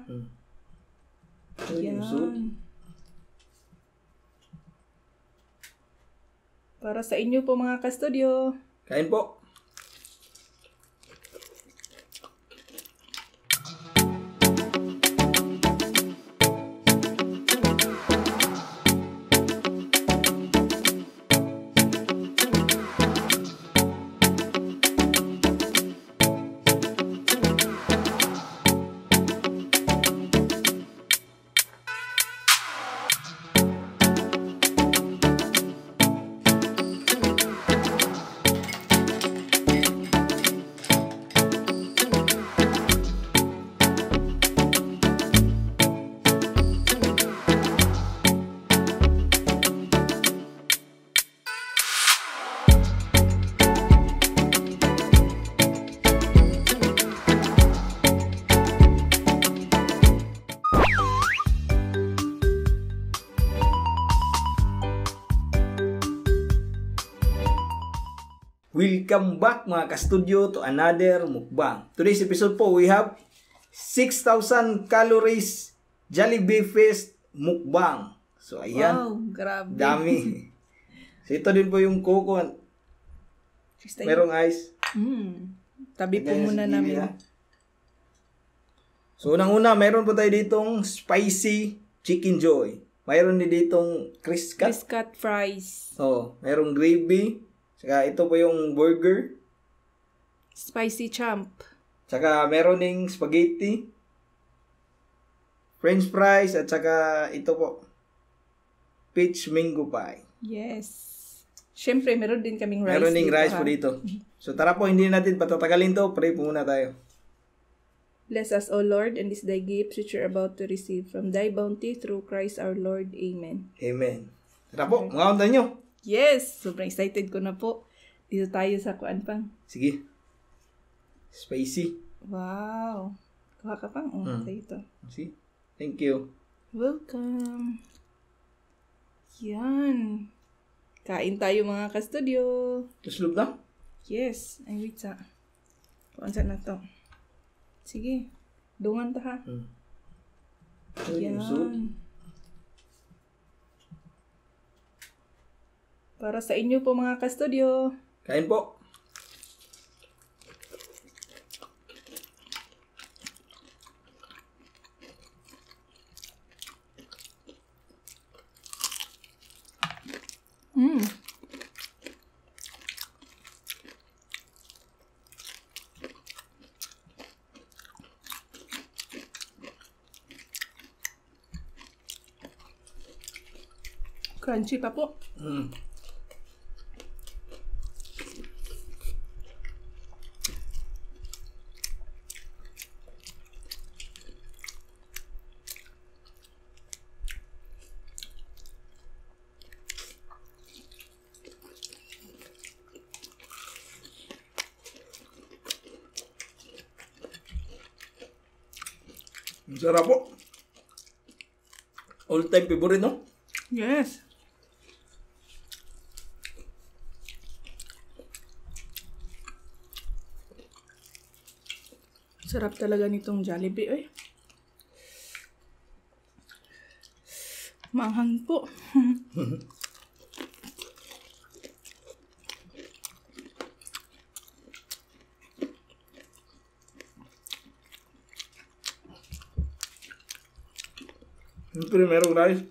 Yan. Para sa inyo po mga ka-studio. Kain po. Welcome back mga ka-studio to another mukbang. Today's episode po we have 6,000 calories Jollibee Fest mukbang. So ayan. Wow, grabe. Dami. So ito din po yung coco. Merong ice. Tabi po Ayan, muna sige, namin. ha. So unang-una, meron po tayo ditong spicy chicken joy. Mayroon din ditong crisp cut. Biscuit fries. Oh, merong gravy. Saka ito po yung burger. Spicy champ. Saka meron ding spaghetti. French fries. At saka ito po. Peach mango pie. Yes. Siyempre, meron din kaming rice Meron ding dito, rice ha? po dito. So tara po, hindi natin patatagalin to. Pray po muna tayo. Bless us, O Lord, and this thy gifts which you're about to receive from thy bounty through Christ our Lord. Amen. Amen. Tara po, mga unta nyo. Yes! Sobrang excited ko na po. Dito tayo sa kuan pang. Sige. Spicy. Wow. Kuha ka pang. Sa ito. See? Thank you. Welcome. Yan. Kain tayo mga ka-studio. Tuslog na? Yes. Ay, wait sa. Kuan sa na to. Sige. Dungan ta ha. Yung soup. Yan. Para sa inyo po mga ka-studio. Kain po. Crunchy pa po. Ang sarap po. All time favorite, no? Yes. Sarap talaga nitong Jollibee, eh. Manghang po. Siyempre, merong rice.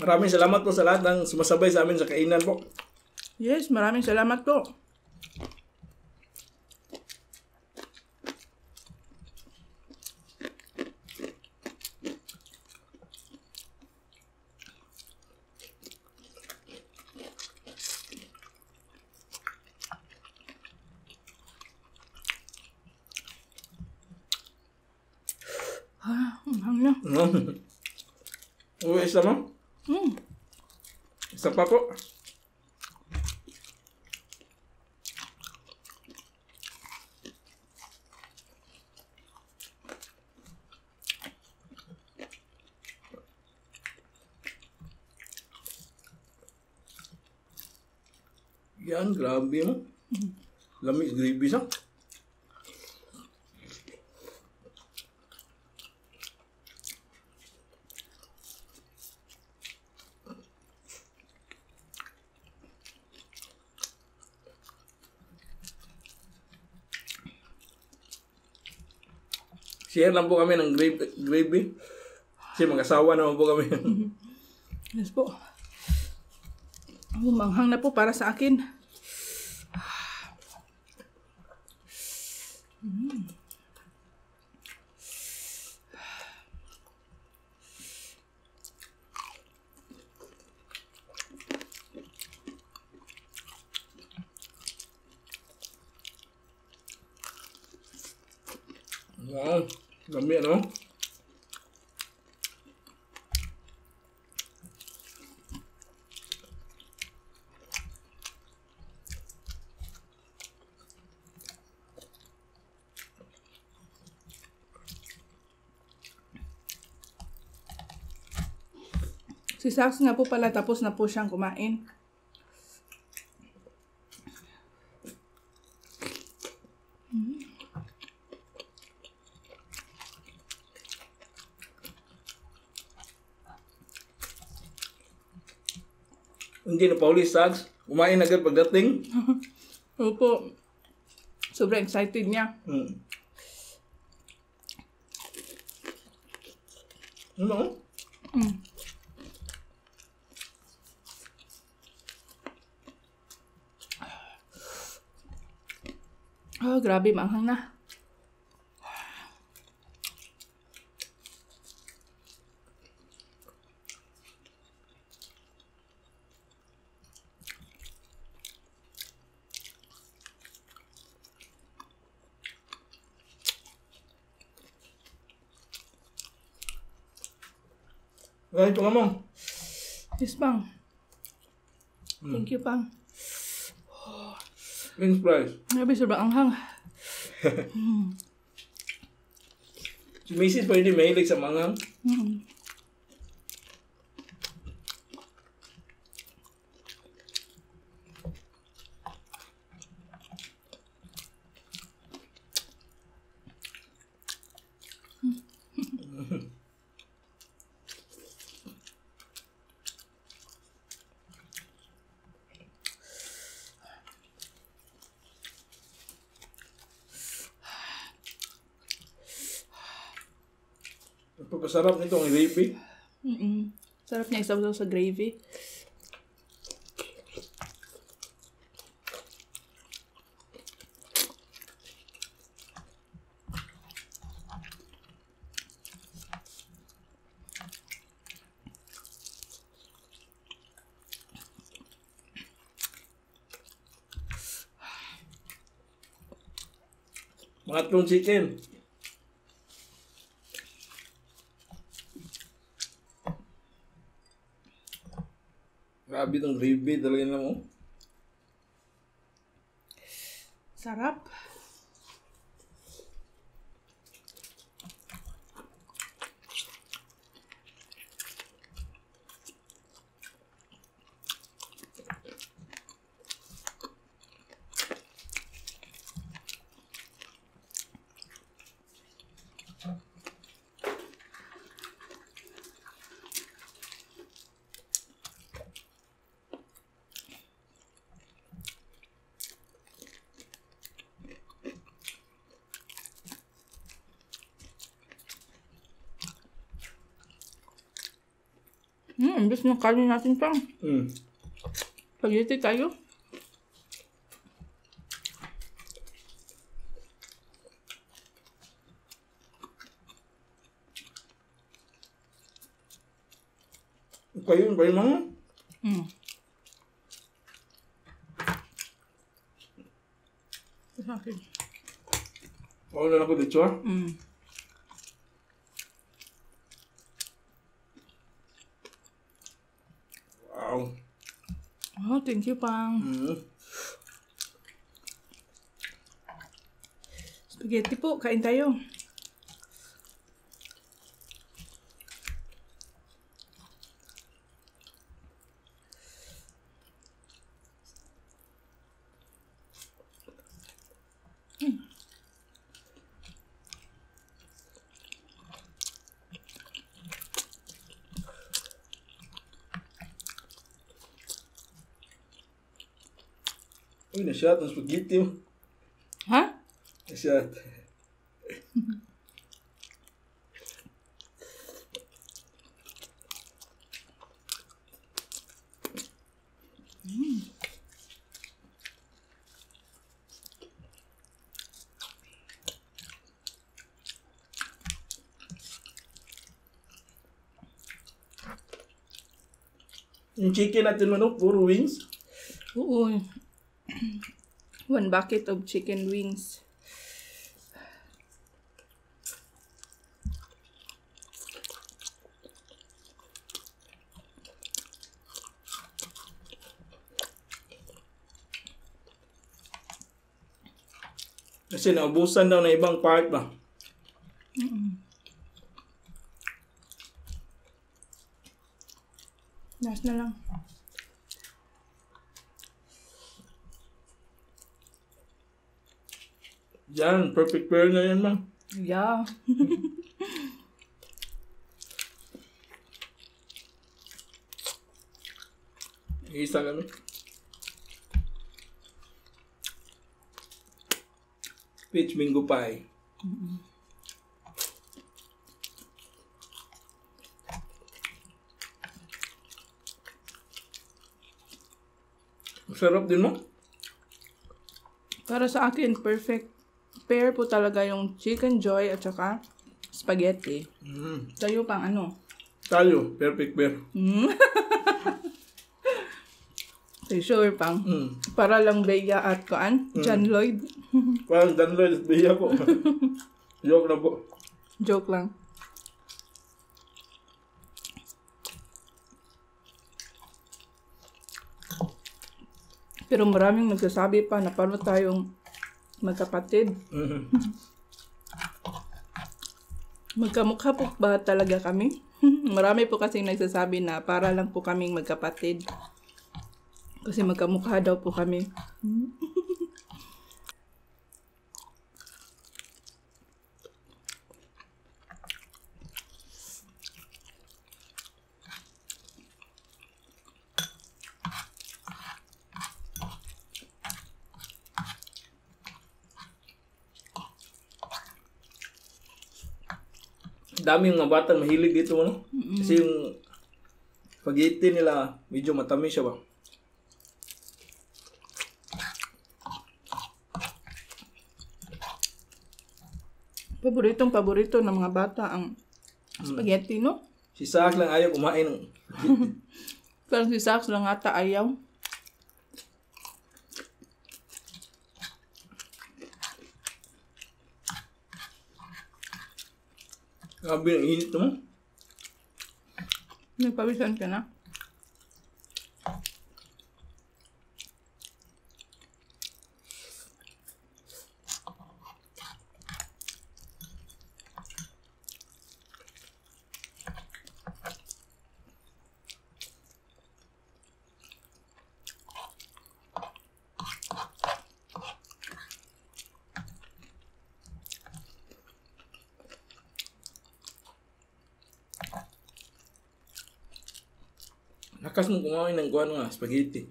Maraming salamat po sa lahat ng sumasabay sa amin sa kainan po. Yes, maraming salamat po. Uy, isa mo? Isa pa po. Yan, grabe mo. Lamig, gravy siya. Share lang po kami ng gravy. Kasi mag-asawa naman po kami. Yes po. Manghang na po para sa akin. Wow, dami ano? Si Sax nga po pala tapos na po siyang kumain. Hindi na Pauli, Sags. Kumain agad pagdating. Opo. Sobrang excited niya. Ano? Oh, grabe, manghang na. Ay, ito mo. Yes, Pang. Thank you, Pang. French fries. Grabe, sobrang anghang. Si Mrs. pwede mahilig sa manghang. Pagkasarap nito ang gravy. Sarap niya isaw-saw sa gravy. Mga tlong chicken. Grabe itong gravy talaga na mo. Sarap. Imbes ng kanin natin, Pang. Spaghetti tayo. Kayo ba yung mga? Sa akin. Oo na ako dito ah. Oh, thank you, Pang. Spaghetti po, kain tayo. Uy, na-shot ang spaghetti mo. Ha? Na-shot. Yung chicken natin ano, puro wings. Oo. 1 bucket of chicken wings. Kasi naubusan daw na ibang part ba. Last na lang. Yan, perfect pair na yan, ma. Yeah. Isa kami. Peach mango pie. Sarap din mo. Para sa akin, perfect pair po talaga yung chicken joy at saka spaghetti. Tayo pang ano? Tayo, perfect pair. Sure pang. Para lang Bea at Kuan, John Lloyd. Parang danloy, biya po. Joke na po. Joke lang. Pero maraming nagsasabi pa na paano tayong magkapatid. Magkamukha po ba talaga kami? Marami po kasing nagsasabi na para lang po kaming magkapatid. Kasi magkamukha daw po kami. Daming mga bata mahilig dito, ano? Kasi yung spaghetti nila, medyo matamis siya ba? Paborito ng mga bata ang spaghetti, no? Si Sak lang ayaw kumain ng spaghetti. Parang si Sax lang ata ayaw. Grabe ang init mo. Nagpawisan ka na? Lakas mo kumain ng kuwan nga, spaghetti.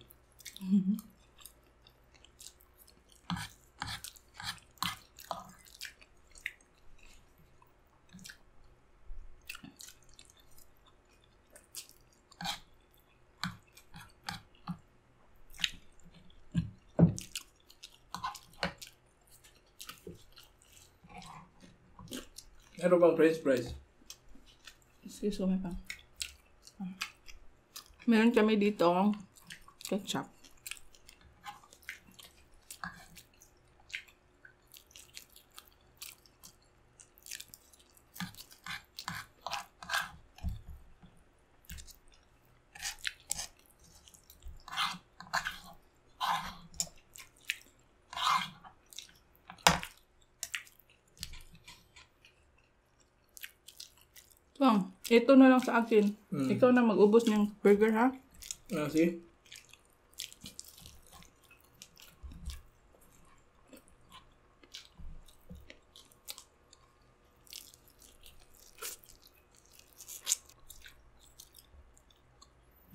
Ano bang french fries? Excuse me pa. Meron kami dito ketchup. Ito na lang sa akin. Ikaw na mag-ubos ng burger, ha? See?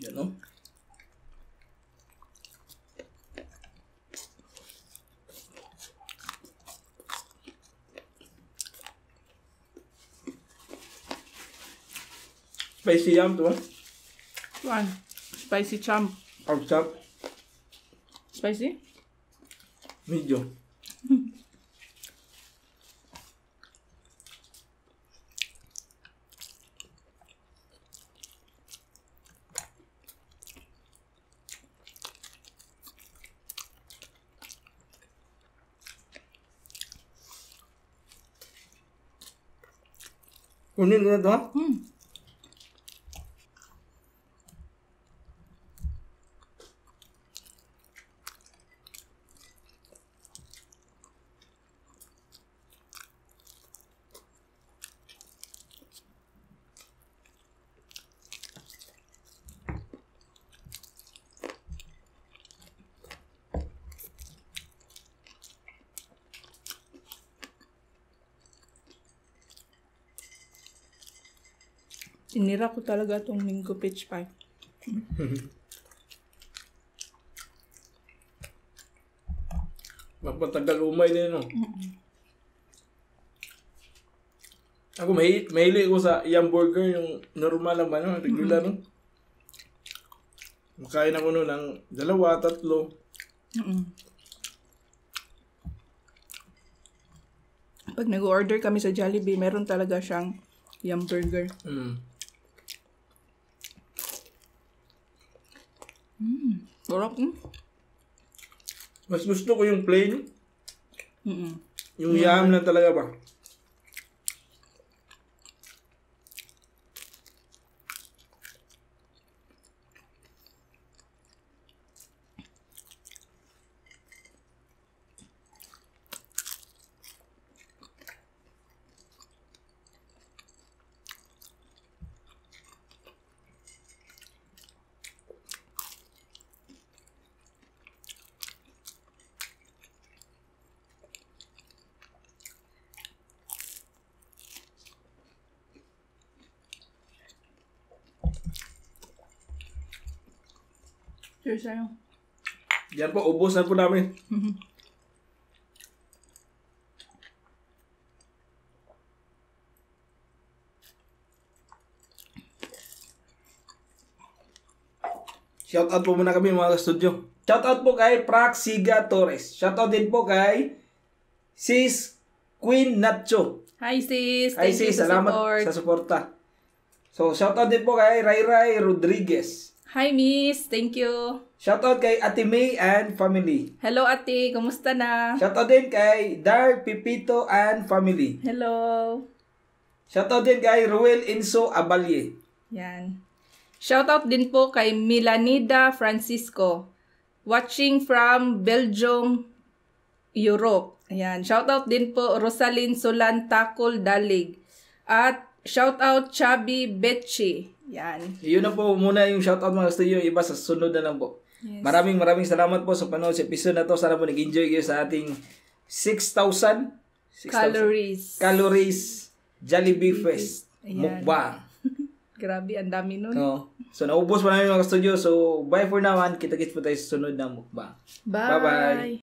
Yan, no? Spicy yam to, One. Spicy champ. Outside. Spicy? Medyo. Kunin ko na to, ha? Sinira ko talaga tong mango peach pie. Mapatagal umay din, no? Ako, mahilig ko sa yum burger, yung normal lang ba, no? Regular, no? Makain ako no ng 2, 3. Pag nag-order kami sa Jollibee, meron talaga siyang yum burger. Sarap. Mas gusto ko yung plain. Yung yam lang talaga ba? Cheers sa'yo. Yan po, ubusan po namin. Shoutout po muna kami mga studio. Shoutout po kay Praxiga Torres. Shoutout din po kay Sis Queen Nacho. Hi sis, Hi thank you sis, sa salamat support. sa suporta. So, shoutout din po kay Ray Rodriguez. Hi miss, thank you. Shoutout kay Ate May and family. Hello ate, kumusta na? Shoutout din kay Dar Pipito and family. Hello. Shoutout din kay Ruel Inso Abalye. Yan. Shoutout din po kay Milanida Francisco. Watching from Belgium, Europe. Ayan. Shoutout din po Rosalyn Solan Takol Dalig. At shoutout Chubby Betchi. Yan. Yun na po muna yung shoutout mga studio. Iba sa sunod na lang po. Yes. Maraming salamat po sa panood sa episode na to. Sana po nag-enjoy kayo sa ating 6,000 calories Jollibee Fest Ayan. mukbang. Grabe, ang dami nun. No. So naubos po namin mga studio. So bye for now. Kita-kits po tayo sa sunod na mukbang. Bye. Bye-bye.